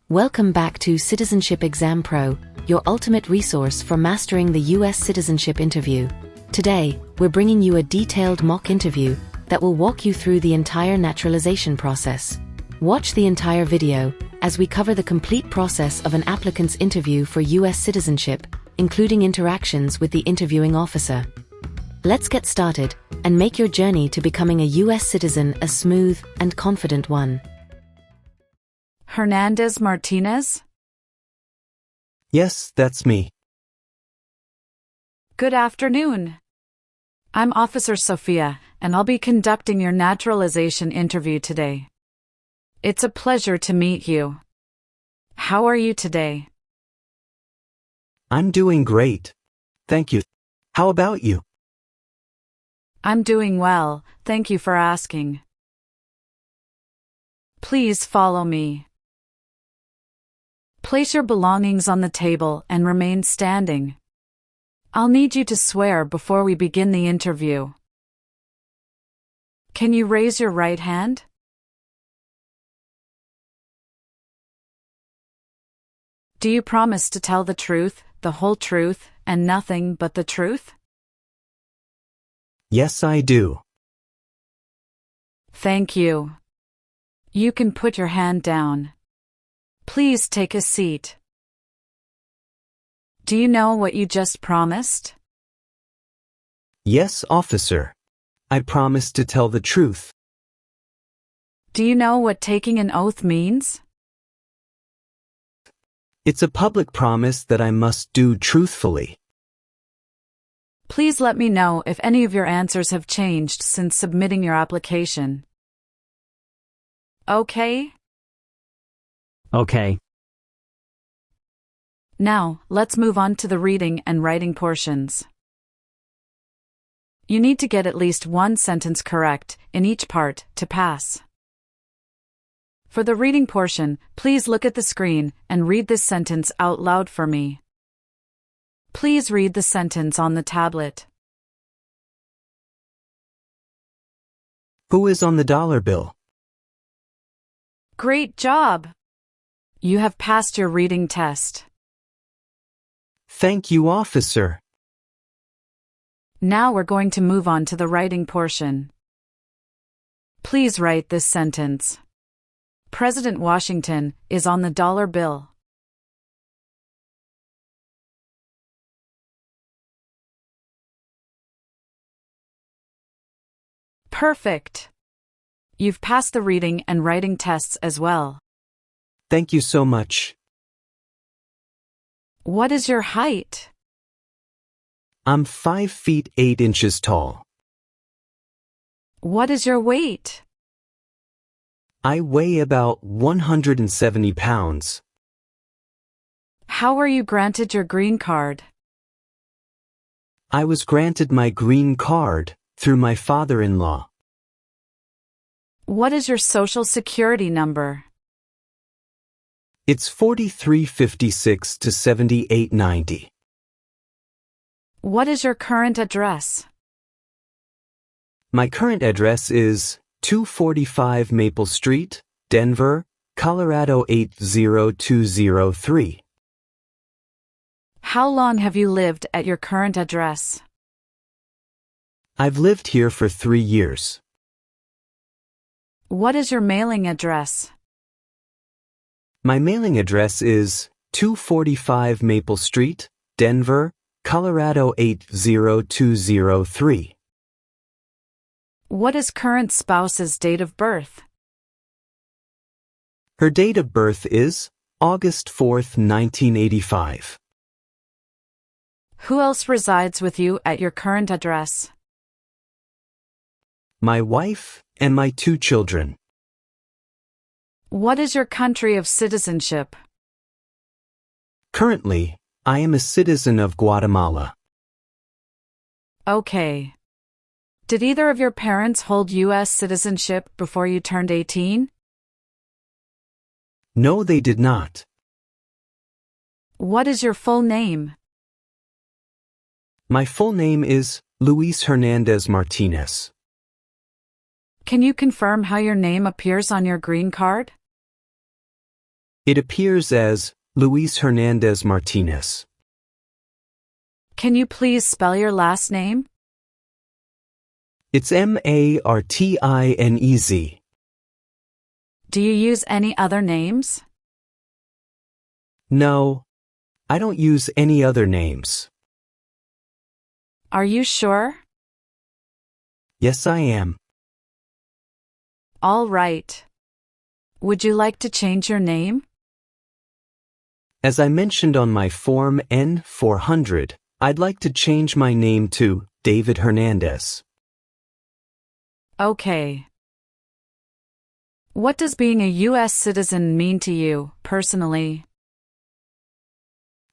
Welcome back to Citizenship Exam Pro, your ultimate resource for mastering the US Citizenship Interview. Today, we're bringing you a detailed mock interview that will walk you through the entire naturalization process. Watch the entire video as we cover the complete process of an applicant's interview for US citizenship, including interactions with the interviewing officer. Let's get started and make your journey to becoming a US citizen a smooth and confident one. Hernandez Martinez? Yes, that's me. Good afternoon. I'm Officer Sophia, and I'll be conducting your naturalization interview today. It's a pleasure to meet you. How are you today? I'm doing great. Thank you. How about you? I'm doing well, thank you for asking. Please follow me. Place your belongings on the table and remain standing. I'll need you to swear before we begin the interview. Can you raise your right hand? Do you promise to tell the truth, the whole truth, and nothing but the truth? Yes, I do. Thank you. You can put your hand down. Please take a seat. Do you know what you just promised? Yes, officer. I promise to tell the truth. Do you know what taking an oath means? It's a public promise that I must do truthfully. Please let me know if any of your answers have changed since submitting your application. Okay? Okay. Now, let's move on to the reading and writing portions. You need to get at least one sentence correct in each part to pass. For the reading portion, please look at the screen and read this sentence out loud for me. Please read the sentence on the tablet. Who is on the dollar bill? Great job! You have passed your reading test. Thank you, officer. Now we're going to move on to the writing portion. Please write this sentence. President Washington is on the dollar bill. Perfect! You've passed the reading and writing tests as well. Thank you so much. What is your height? I'm 5 feet 8 inches tall. What is your weight? I weigh about 170 pounds. How were you granted your green card? I was granted my green card through my father-in-law. What is your social security number? It's 4356 to 7890. What is your current address? My current address is 245 Maple Street, Denver, Colorado 80203. How long have you lived at your current address? I've lived here for 3 years. What is your mailing address? My mailing address is 245 Maple Street, Denver, Colorado 80203. What is current spouse's date of birth? Her date of birth is August 4th, 1985. Who else resides with you at your current address? My wife and my 2 children. What is your country of citizenship? Currently, I am a citizen of Guatemala. Okay. Did either of your parents hold US citizenship before you turned 18? No, they did not. What is your full name? My full name is Luis Hernandez Martinez. Can you confirm how your name appears on your green card? It appears as Luis Hernandez Martinez. Can you please spell your last name? It's Martinez. Do you use any other names? No, I don't use any other names. Are you sure? Yes, I am. All right. Would you like to change your name? As I mentioned on my Form N-400, I'd like to change my name to David Hernandez. Okay. What does being a U.S. citizen mean to you, personally?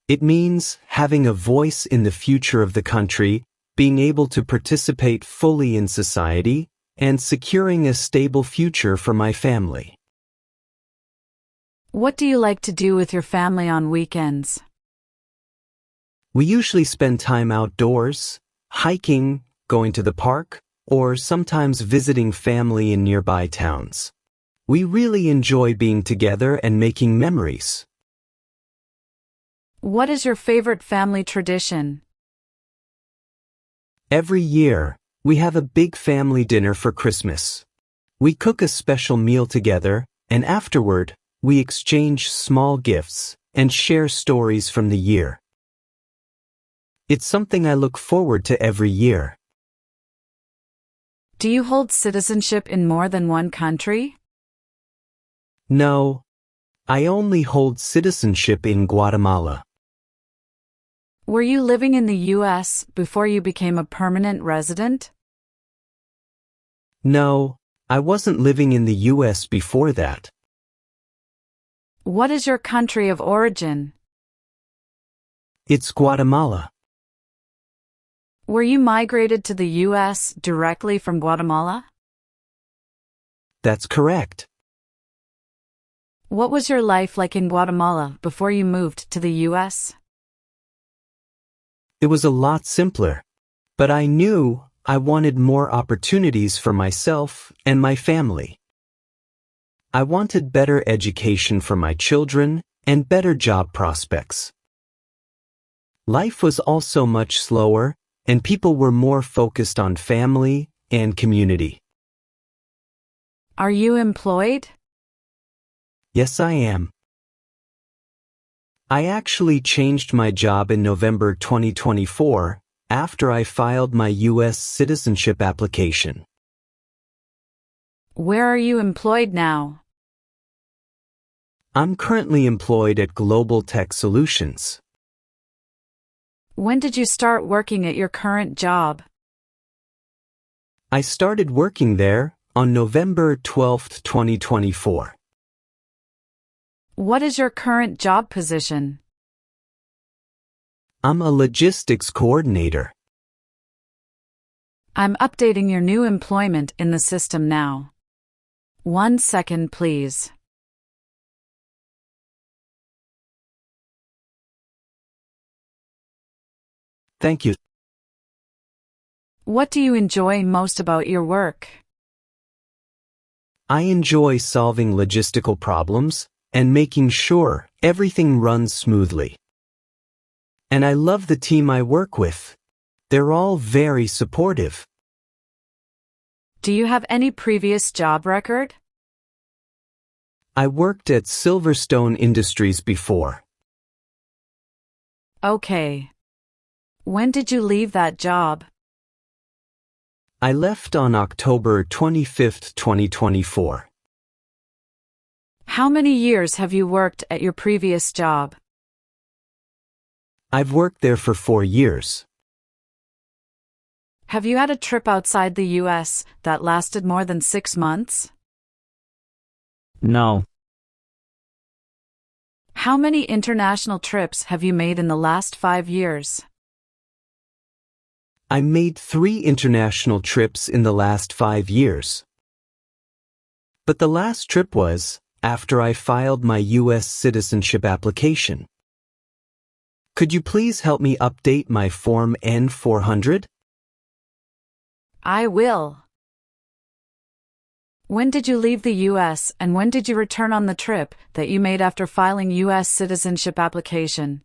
It means having a voice in the future of the country, being able to participate fully in society, and securing a stable future for my family. What do you like to do with your family on weekends? We usually spend time outdoors, hiking, going to the park, or sometimes visiting family in nearby towns. We really enjoy being together and making memories. What is your favorite family tradition? Every year, we have a big family dinner for Christmas. We cook a special meal together, and afterward, we exchange small gifts and share stories from the year. It's something I look forward to every year. Do you hold citizenship in more than one country? No, I only hold citizenship in Guatemala. Were you living in the U.S. before you became a permanent resident? No, I wasn't living in the U.S. before that. What is your country of origin? It's Guatemala. Were you migrated to the U.S. directly from Guatemala? That's correct. What was your life like in Guatemala before you moved to the U.S.? It was a lot simpler, but I knew I wanted more opportunities for myself and my family. I wanted better education for my children and better job prospects. Life was also much slower, and people were more focused on family and community. Are you employed? Yes, I am. I actually changed my job in November 2024 after I filed my US citizenship application. Where are you employed now? I'm currently employed at Global Tech Solutions. When did you start working at your current job? I started working there on November 12, 2024. What is your current job position? I'm a logistics coordinator. I'm updating your new employment in the system now. 1 second, please. Thank you. What do you enjoy most about your work? I enjoy solving logistical problems and making sure everything runs smoothly. And I love the team I work with. They're all very supportive. Do you have any previous job record? I worked at Silverstone Industries before. Okay. When did you leave that job? I left on October 25, 2024. How many years have you worked at your previous job? I've worked there for 4 years. Have you had a trip outside the U.S. that lasted more than 6 months? No. How many international trips have you made in the last 5 years? I made 3 international trips in the last 5 years. But the last trip was after I filed my US citizenship application. Could you please help me update my Form N-400? I will. When did you leave the US and when did you return on the trip that you made after filing US citizenship application?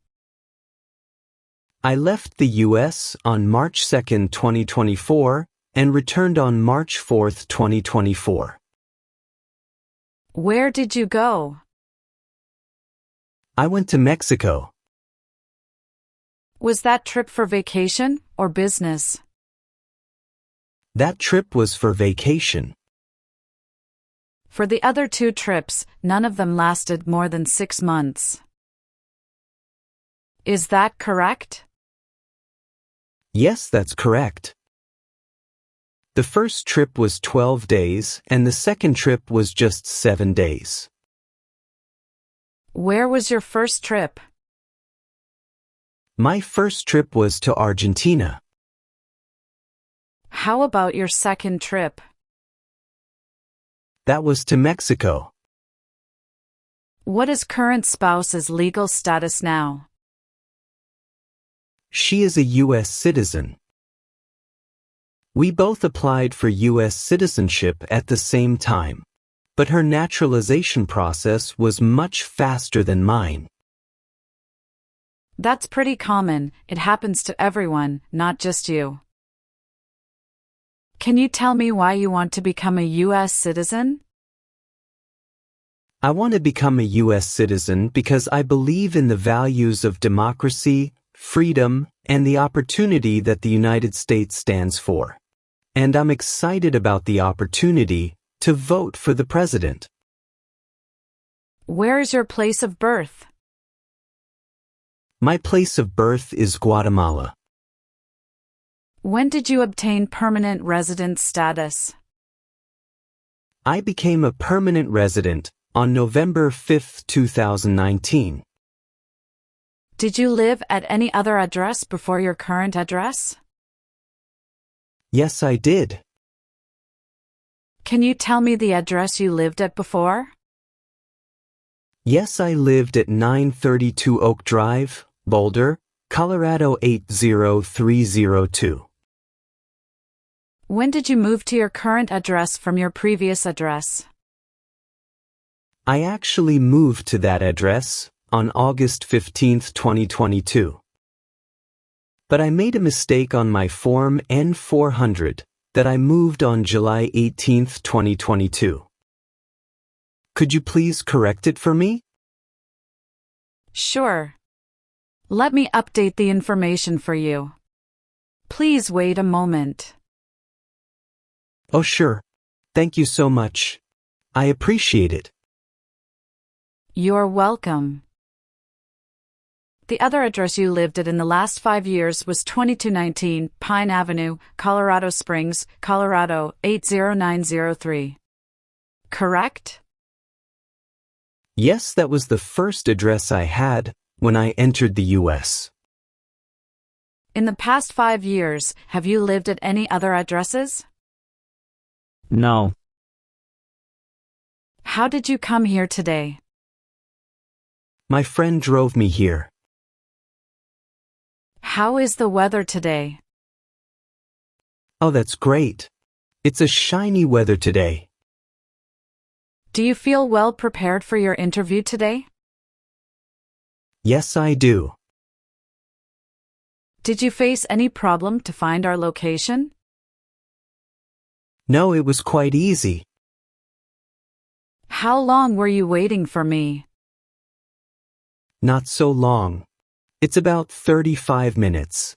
I left the US on March 2, 2024, and returned on March 4, 2024. Where did you go? I went to Mexico. Was that trip for vacation or business? That trip was for vacation. For the other 2 trips, none of them lasted more than 6 months. Is that correct? Yes, that's correct. The first trip was 12 days, and the second trip was just 7 days. Where was your first trip? My first trip was to Argentina. How about your second trip? That was to Mexico. What is current spouse's legal status now? She is a U.S. citizen. We both applied for U.S. citizenship at the same time, but her naturalization process was much faster than mine. That's pretty common. It happens to everyone, not just you. Can you tell me why you want to become a U.S. citizen? I want to become a U.S. citizen because I believe in the values of democracy, freedom, and the opportunity that the United States stands for. And I'm excited about the opportunity to vote for the president. Where is your place of birth? My place of birth is Guatemala. When did you obtain permanent resident status? I became a permanent resident on November 5, 2019. Did you live at any other address before your current address? Yes, I did. Can you tell me the address you lived at before? Yes, I lived at 932 Oak Drive, Boulder, Colorado 80302. When did you move to your current address from your previous address? I actually moved to that address on August 15, 2022. But I made a mistake on my form N-400 that I moved on July 18, 2022. Could you please correct it for me? Sure. Let me update the information for you. Please wait a moment. Oh, sure. Thank you so much. I appreciate it. You're welcome. The other address you lived at in the last 5 years was 2219 Pine Avenue, Colorado Springs, Colorado 80903. Correct? Yes, that was the first address I had when I entered the U.S. In the past 5 years, have you lived at any other addresses? No. How did you come here today? My friend drove me here. How is the weather today? Oh, that's great. It's a shiny weather today. Do you feel well prepared for your interview today? Yes, I do. Did you face any problem to find our location? No, it was quite easy. How long were you waiting for me? Not so long. It's about 35 minutes.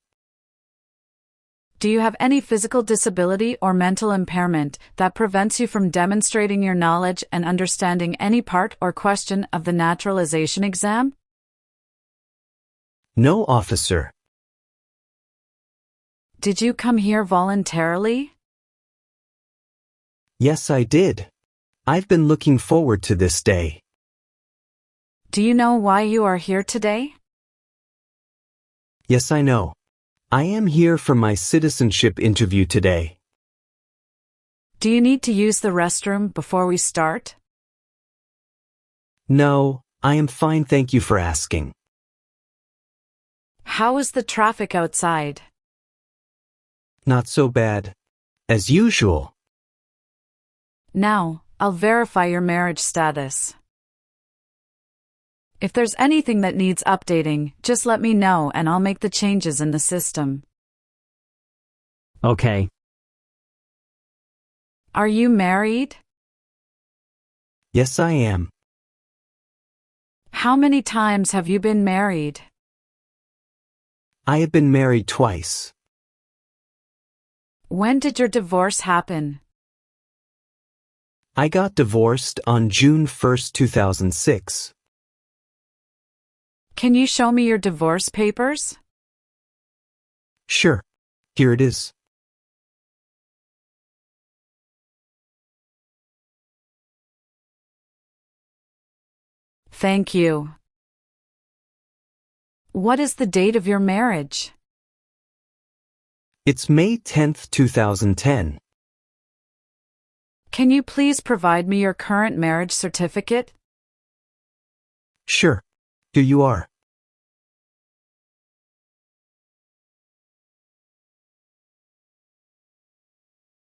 Do you have any physical disability or mental impairment that prevents you from demonstrating your knowledge and understanding any part or question of the naturalization exam? No, officer. Did you come here voluntarily? Yes, I did. I've been looking forward to this day. Do you know why you are here today? Yes, I know. I am here for my citizenship interview today. Do you need to use the restroom before we start? No, I am fine, thank you for asking. How is the traffic outside? Not so bad. As usual. Now, I'll verify your marriage status. If there's anything that needs updating, just let me know and I'll make the changes in the system. Okay. Are you married? Yes, I am. How many times have you been married? I have been married twice. When did your divorce happen? I got divorced on June 1st, 2006. Can you show me your divorce papers? Sure. Here it is. Thank you. What is the date of your marriage? It's May 10th, 2010. Can you please provide me your current marriage certificate? Sure. Here you are.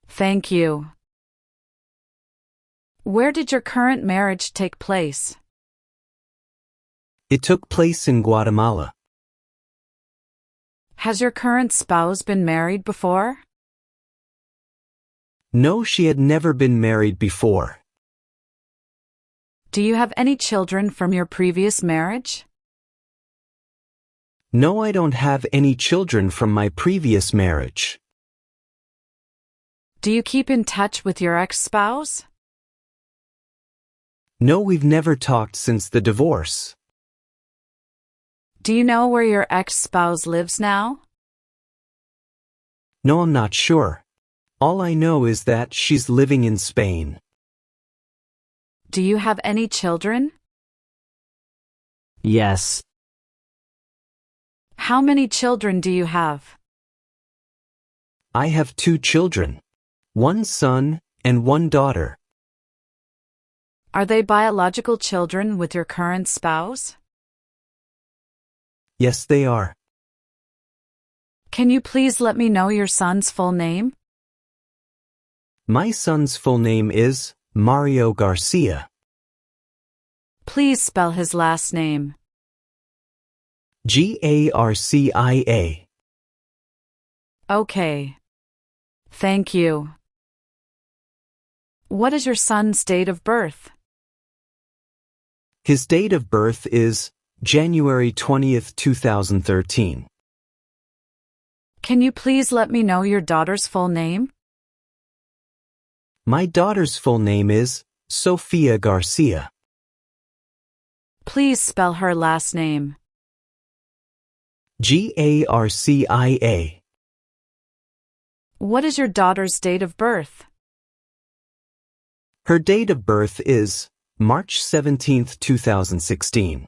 Thank you. Where did your current marriage take place? It took place in Guatemala. Has your current spouse been married before? No, she had never been married before. Do you have any children from your previous marriage? No, I don't have any children from my previous marriage. Do you keep in touch with your ex-spouse? No, we've never talked since the divorce. Do you know where your ex-spouse lives now? No, I'm not sure. All I know is that she's living in Spain. Do you have any children? Yes. How many children do you have? I have 2 children. 1 son and 1 daughter. Are they biological children with your current spouse? Yes, they are. Can you please let me know your son's full name? My son's full name is Mario Garcia. Please spell his last name. Garcia. Okay. Thank you. What is your son's date of birth? His date of birth is January 20th, 2013. Can you please let me know your daughter's full name? My daughter's full name is Sofia Garcia. Please spell her last name. Garcia. What is your daughter's date of birth? Her date of birth is March 17th, 2016.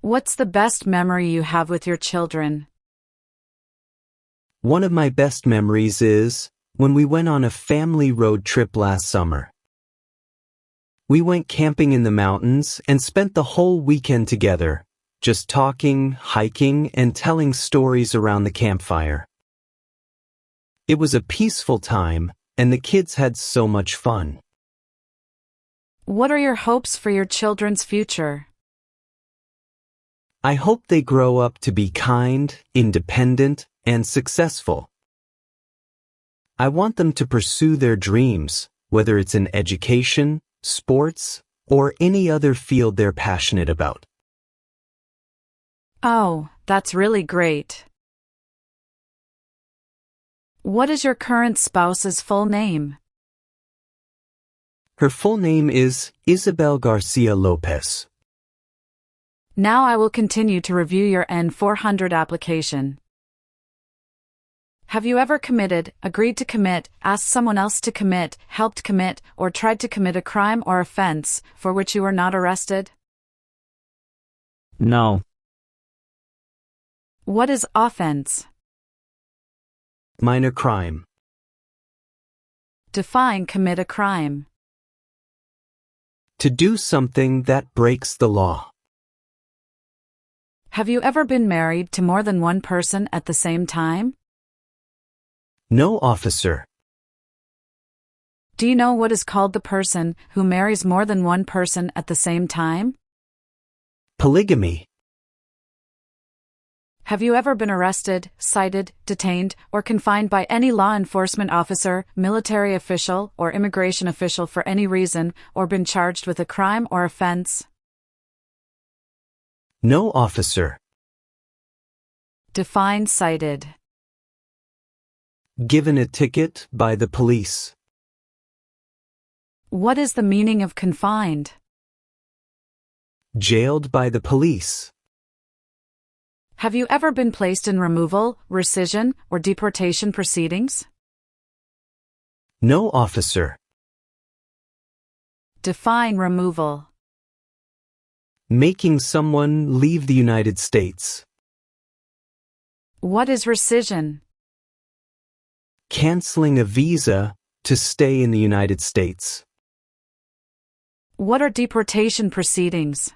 What's the best memory you have with your children? One of my best memories is when we went on a family road trip last summer. We went camping in the mountains and spent the whole weekend together, just talking, hiking, and telling stories around the campfire. It was a peaceful time, and the kids had so much fun. What are your hopes for your children's future? I hope they grow up to be kind, independent, and successful. I want them to pursue their dreams, whether it's in education, sports, or any other field they're passionate about. Oh, that's really great. What is your current spouse's full name? Her full name is Isabel Garcia Lopez. Now I will continue to review your N-400 application. Have you ever committed, agreed to commit, asked someone else to commit, helped commit, or tried to commit a crime or offense for which you were not arrested? No. What is offense? Minor crime. Define commit a crime. To do something that breaks the law. Have you ever been married to more than one person at the same time? No, officer. Do you know what is called the person who marries more than one person at the same time? Polygamy. Have you ever been arrested, cited, detained, or confined by any law enforcement officer, military official, or immigration official for any reason, or been charged with a crime or offense? No, officer. Define cited. Given a ticket by the police. What is the meaning of confined? Jailed by the police. Have you ever been placed in removal, rescission, or deportation proceedings? No, officer. Define removal. Making someone leave the United States. What is rescission? Canceling a visa to stay in the United States. What are deportation proceedings?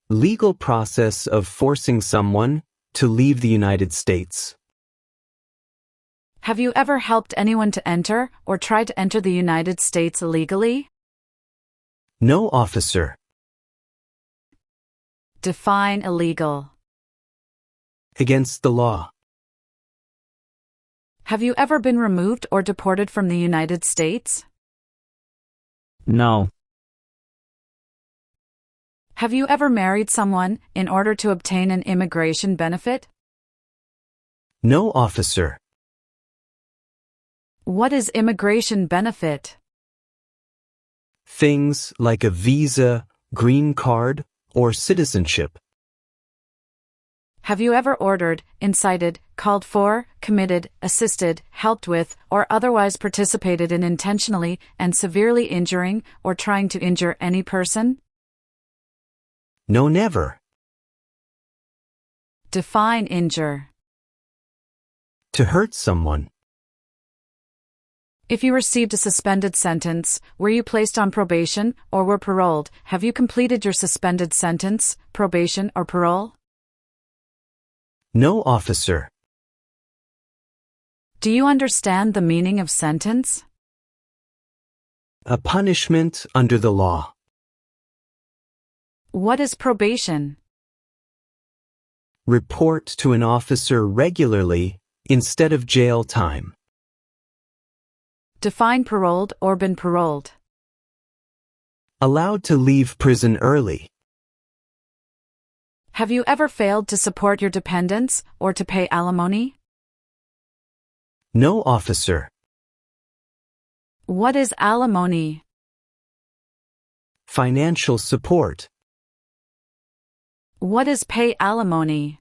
Legal process of forcing someone to leave the United States. Have you ever helped anyone to enter or try to enter the United States illegally? No, officer. Define illegal. Against the law. Have you ever been removed or deported from the United States? No. Have you ever married someone in order to obtain an immigration benefit? No, officer. What is immigration benefit? Things like a visa, green card, or citizenship. Have you ever ordered, incited, called for, committed, assisted, helped with, or otherwise participated in intentionally and severely injuring or trying to injure any person? No, never. Define injure. To hurt someone. If you received a suspended sentence, were you placed on probation or were paroled? Have you completed your suspended sentence, probation, or parole? No, officer. Do you understand the meaning of sentence? A punishment under the law. What is probation? Report to an officer regularly instead of jail time. Define paroled or been paroled. Allowed to leave prison early. Have you ever failed to support your dependents or to pay alimony? No, officer. What is alimony? Financial support. What is pay alimony?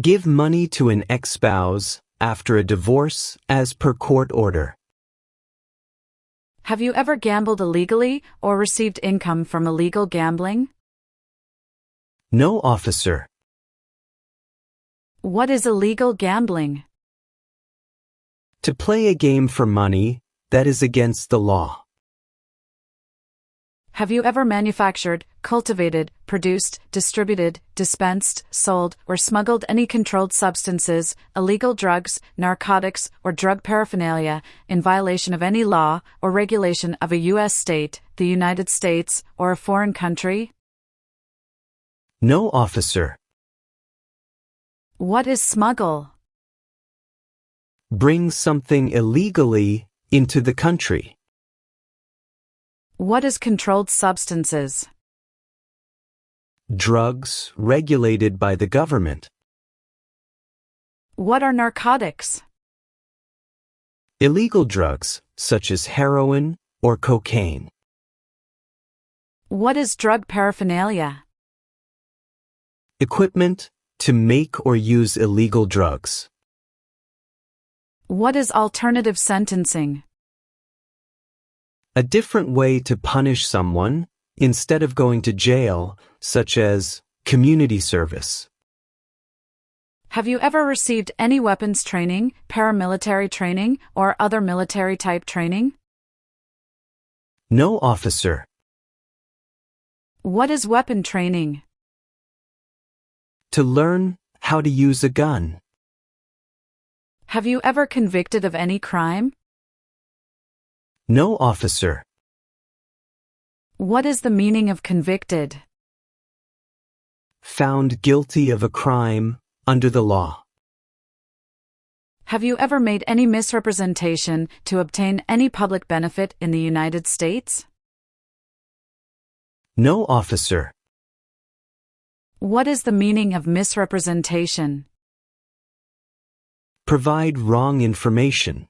Give money to an ex-spouse after a divorce as per court order. Have you ever gambled illegally or received income from illegal gambling? No, officer. What is illegal gambling? To play a game for money that is against the law. Have you ever manufactured, cultivated, produced, distributed, dispensed, sold, or smuggled any controlled substances, illegal drugs, narcotics, or drug paraphernalia in violation of any law or regulation of a U.S. state, the United States, or a foreign country? No, officer. What is smuggle? Bring something illegally into the country. What is controlled substances? Drugs regulated by the government. What are narcotics? Illegal drugs, such as heroin or cocaine. What is drug paraphernalia? Equipment to make or use illegal drugs. What is alternative sentencing? A different way to punish someone instead of going to jail, such as community service. Have you ever received any weapons training, paramilitary training, or other military type training? No, officer. What is weapon training? To learn how to use a gun. Have you ever convicted of any crime? No, officer. What is the meaning of convicted? Found guilty of a crime under the law. Have you ever made any misrepresentation to obtain any public benefit in the United States? No, officer. What is the meaning of misrepresentation? Provide wrong information.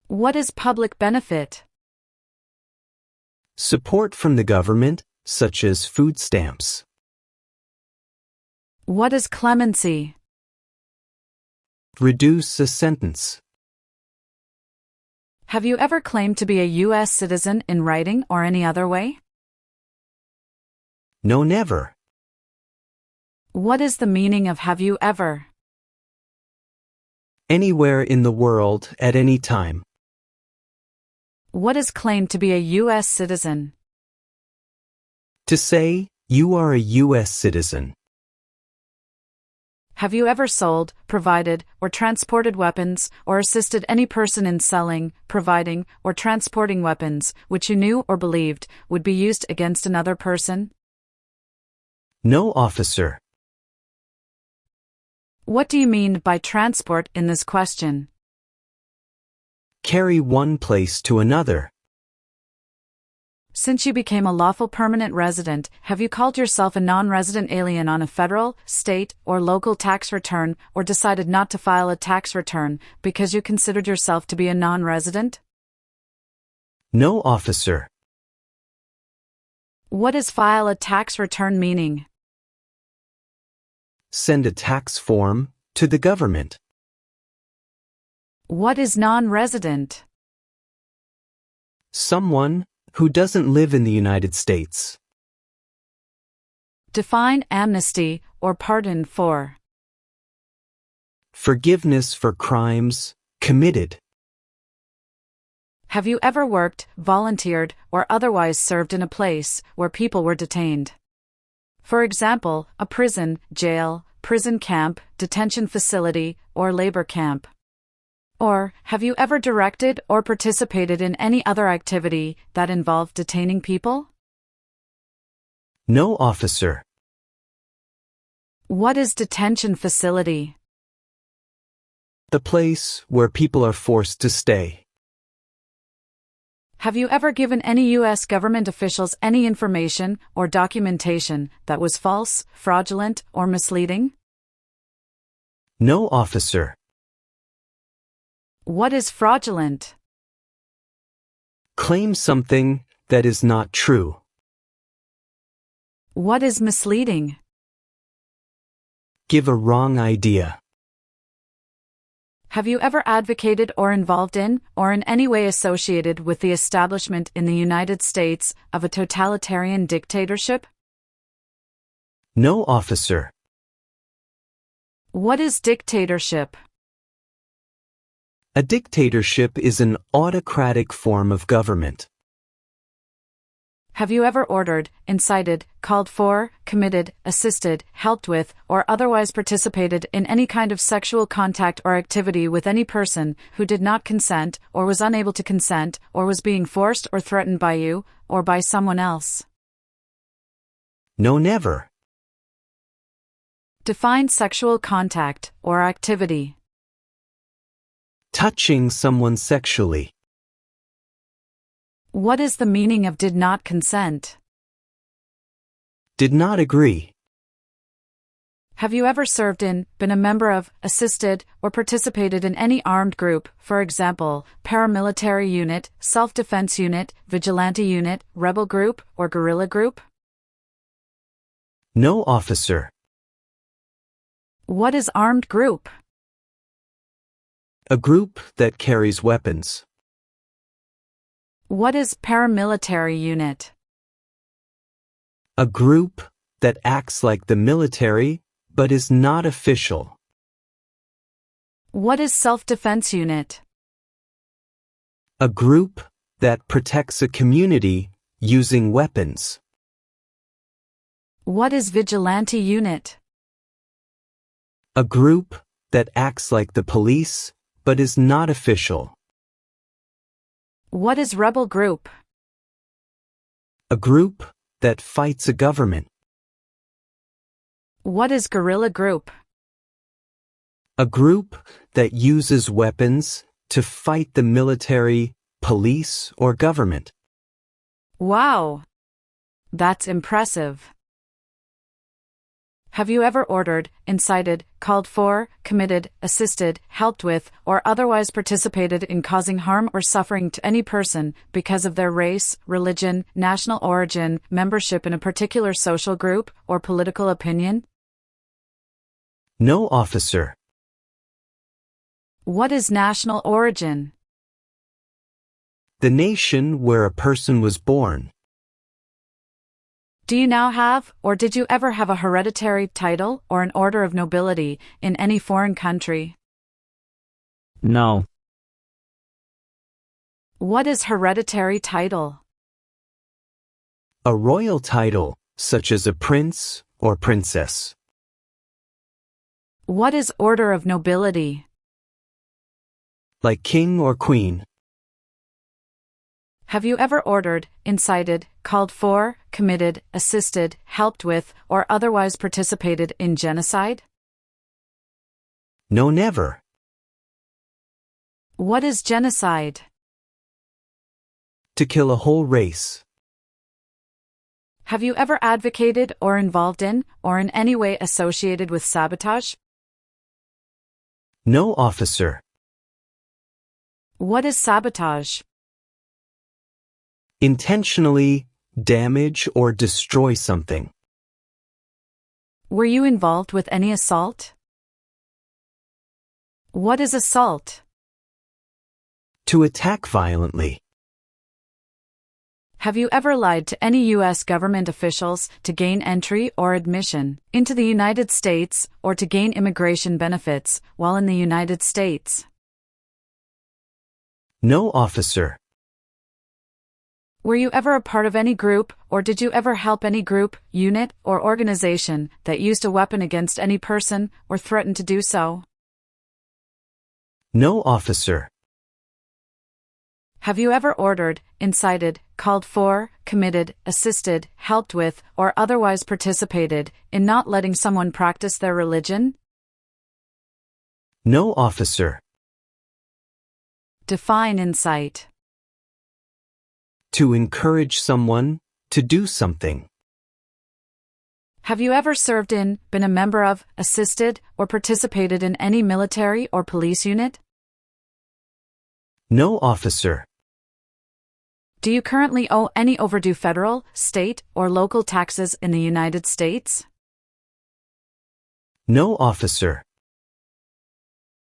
What is public benefit? Support from the government, such as food stamps. What is clemency? Reduce a sentence. Have you ever claimed to be a U.S. citizen in writing or any other way? No, never. What is the meaning of have you ever? Anywhere in the world at any time. What is claimed to be a U.S. citizen? To say, you are a U.S. citizen. Have you ever sold, provided, or transported weapons, or assisted any person in selling, providing, or transporting weapons, which you knew or believed would be used against another person? No, officer. What do you mean by transport in this question? Carry one place to another. Since you became a lawful permanent resident, have you called yourself a non-resident alien on a federal, state, or local tax return, or decided not to file a tax return because you considered yourself to be a non-resident? No, officer. What is file a tax return meaning? Send a tax form to the government. What is non-resident? Someone who doesn't live in the United States. Define amnesty or pardon for. Forgiveness for crimes committed. Have you ever worked, volunteered, or otherwise served in a place where people were detained? For example, a prison, jail, prison camp, detention facility, or labor camp. Or, have you ever directed or participated in any other activity that involved detaining people? No, officer. What is detention facility? The place where people are forced to stay. Have you ever given any U.S. government officials any information or documentation that was false, fraudulent, or misleading? No, officer. What is fraudulent? Claim something that is not true. What is misleading? Give a wrong idea. Have you ever advocated or involved in, or in any way associated with the establishment in the United States of a totalitarian dictatorship? No, officer. What is dictatorship? A dictatorship is an autocratic form of government. Have you ever ordered, incited, called for, committed, assisted, helped with, or otherwise participated in any kind of sexual contact or activity with any person who did not consent, or was unable to consent, or was being forced or threatened by you, or by someone else? No, never. Define sexual contact or activity. Touching someone sexually. What is the meaning of did not consent? Did not agree. Have you ever served in, been a member of, assisted, or participated in any armed group, for example, paramilitary unit, self-defense unit, vigilante unit, rebel group, or guerrilla group? No, officer. What is armed group? A group that carries weapons. What is paramilitary unit? A group that acts like the military, but is not official. What is self-defense unit? A group that protects a community using weapons. What is vigilante unit? A group that acts like the police, but is not official. What is rebel group? A group that fights a government. What is guerrilla group? A group that uses weapons to fight the military, police, or government. Wow! That's impressive. Have you ever ordered, incited, called for, committed, assisted, helped with, or otherwise participated in causing harm or suffering to any person because of their race, religion, national origin, membership in a particular social group, or political opinion? No, officer. What is national origin? The nation where a person was born. Do you now have, or did you ever have a hereditary title or an order of nobility in any foreign country? No. What is hereditary title? A royal title, such as a prince or princess. What is order of nobility? Like king or queen. Have you ever ordered, incited, called for, committed, assisted, helped with, or otherwise participated in genocide? No, never. What is genocide? To kill a whole race. Have you ever advocated or involved in, or in any way associated with sabotage? No, officer. What is sabotage? Intentionally damage or destroy something. Were you involved with any assault? What is assault? To attack violently. Have you ever lied to any U.S. government officials to gain entry or admission into the United States or to gain immigration benefits while in the United States? No, officer. Were you ever a part of any group, or did you ever help any group, unit, or organization that used a weapon against any person or threatened to do so? No, officer. Have you ever ordered, incited, called for, committed, assisted, helped with, or otherwise participated in not letting someone practice their religion? No, officer. Define incite. To encourage someone to do something. Have you ever served in, been a member of, assisted, or participated in any military or police unit? No, officer. Do you currently owe any overdue federal, state, or local taxes in the United States? No, officer.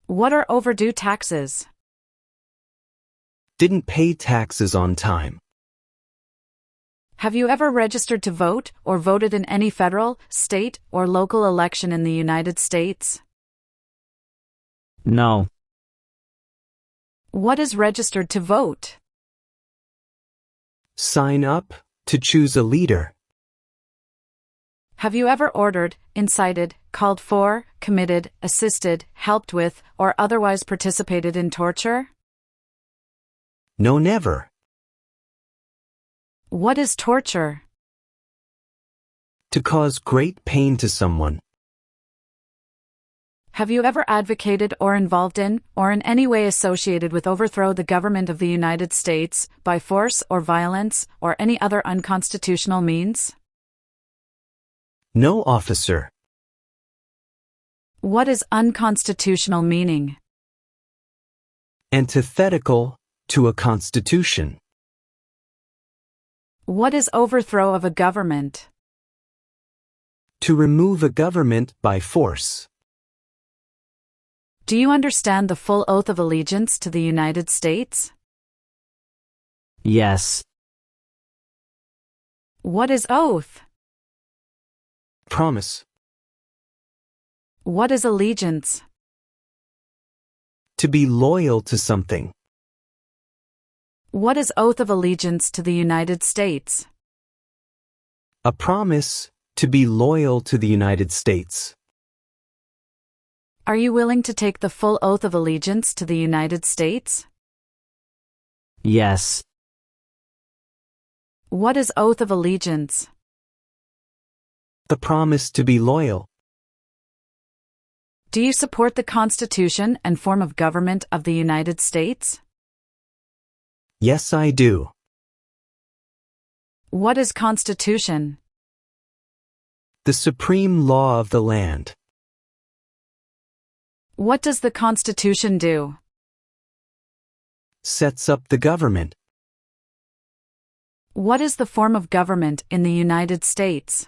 What are overdue taxes? Didn't pay taxes on time. Have you ever registered to vote or voted in any federal, state, or local election in the United States? No. What is registered to vote? Sign up to choose a leader. Have you ever ordered, incited, called for, committed, assisted, helped with, or otherwise participated in torture? No, never. What is torture? To cause great pain to someone. Have you ever advocated or involved in, or in any way associated with overthrow the government of the United States, by force or violence, or any other unconstitutional means? No, officer. What is unconstitutional meaning? Antithetical to a constitution. What is overthrow of a government? To remove a government by force. Do you understand the full oath of allegiance to the United States? Yes. What is oath? Promise. What is allegiance? To be loyal to something. What is oath of allegiance to the United States? A promise to be loyal to the United States. Are you willing to take the full oath of allegiance to the United States? Yes. What is oath of allegiance? The promise to be loyal. Do you support the Constitution and form of government of the United States? Yes, I do. What is Constitution? The supreme law of the land. What does the Constitution do? Sets up the government. What is the form of government in the United States?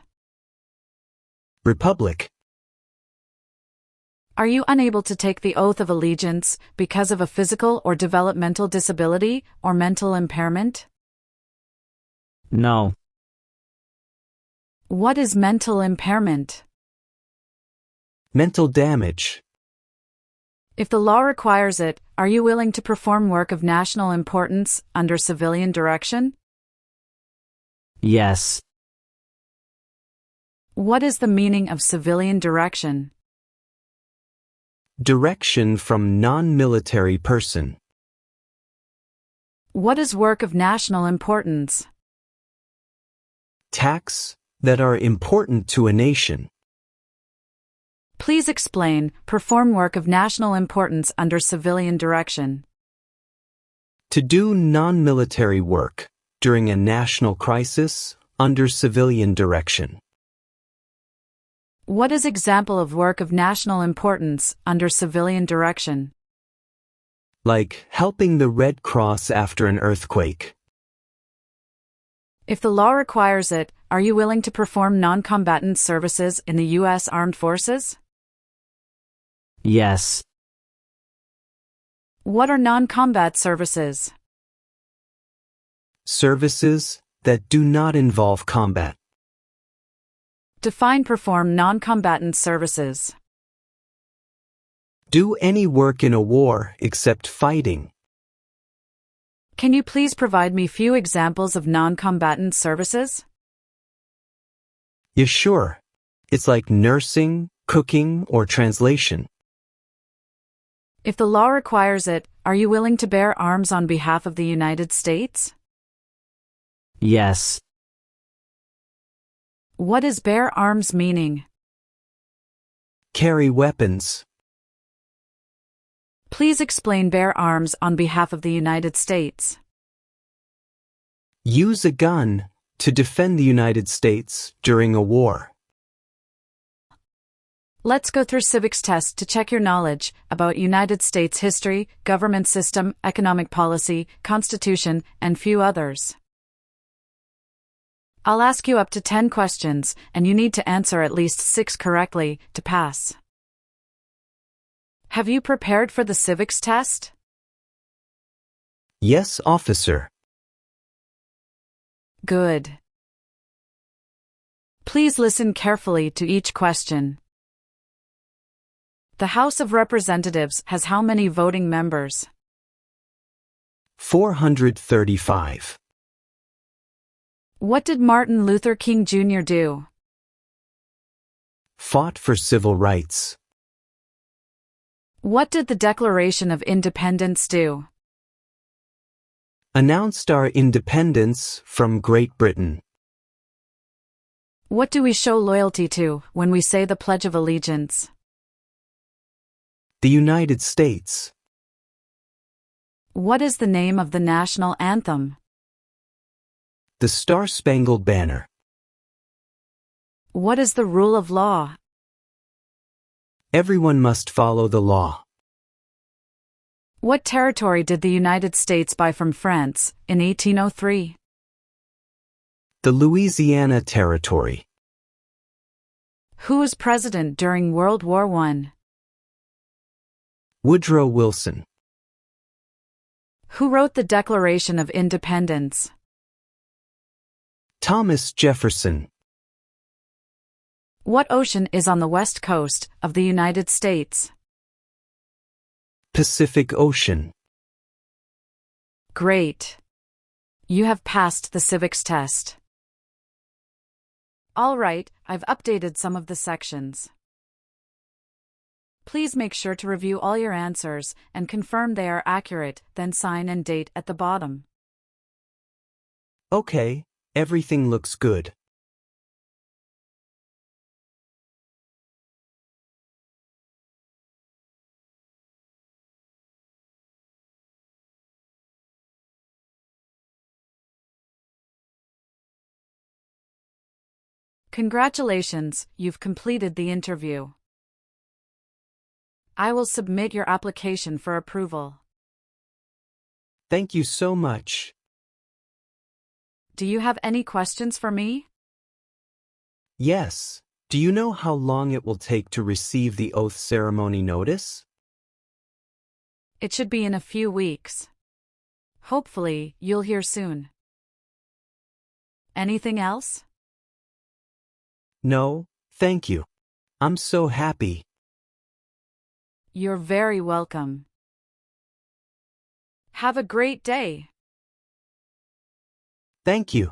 Republic. Are you unable to take the oath of allegiance because of a physical or developmental disability or mental impairment? No. What is mental impairment? Mental damage. If the law requires it, are you willing to perform work of national importance under civilian direction? Yes. What is the meaning of civilian direction? Direction from non-military person. What is work of national importance? Tasks that are important to a nation. Please explain, perform work of national importance under civilian direction. To do non-military work during a national crisis under civilian direction. What is example of work of national importance under civilian direction? Like helping the Red Cross after an earthquake. If the law requires it, are you willing to perform non-combatant services in the U.S. Armed Forces? Yes. What are non-combat services? Services that do not involve combat. Define perform non-combatant services. Do any work in a war except fighting. Can you please provide me few examples of non-combatant services? Yeah, sure. It's like nursing, cooking, or translation. If the law requires it, are you willing to bear arms on behalf of the United States? Yes. What is bear arms meaning? Carry weapons. Please explain bear arms on behalf of the United States. Use a gun to defend the United States during a war. Let's go through civics tests to check your knowledge about United States history, government system, economic policy, constitution, and few others. I'll ask you up to 10 questions, and you need to answer at least 6 correctly to pass. Have you prepared for the civics test? Yes, officer. Good. Please listen carefully to each question. The House of Representatives has how many voting members? 435. What did Martin Luther King Jr. do? Fought for civil rights. What did the Declaration of Independence do? Announced our independence from Great Britain. What do we show loyalty to when we say the Pledge of Allegiance? The United States. What is the name of the national anthem? The Star-Spangled Banner. What is the rule of law? Everyone must follow the law. What territory did the United States buy from France in 1803? The Louisiana Territory. Who was president during World War I? Woodrow Wilson. Who wrote the Declaration of Independence? Thomas Jefferson. What ocean is on the west coast of the United States? Pacific Ocean. Great. You have passed the civics test. All right, I've updated some of the sections. Please make sure to review all your answers and confirm they are accurate, then sign and date at the bottom. Okay, everything looks good. Congratulations, you've completed the interview. I will submit your application for approval. Thank you so much. Do you have any questions for me? Yes. Do you know how long it will take to receive the oath ceremony notice? It should be in a few weeks. Hopefully, you'll hear soon. Anything else? No, thank you. I'm so happy. You're very welcome. Have a great day. Thank you.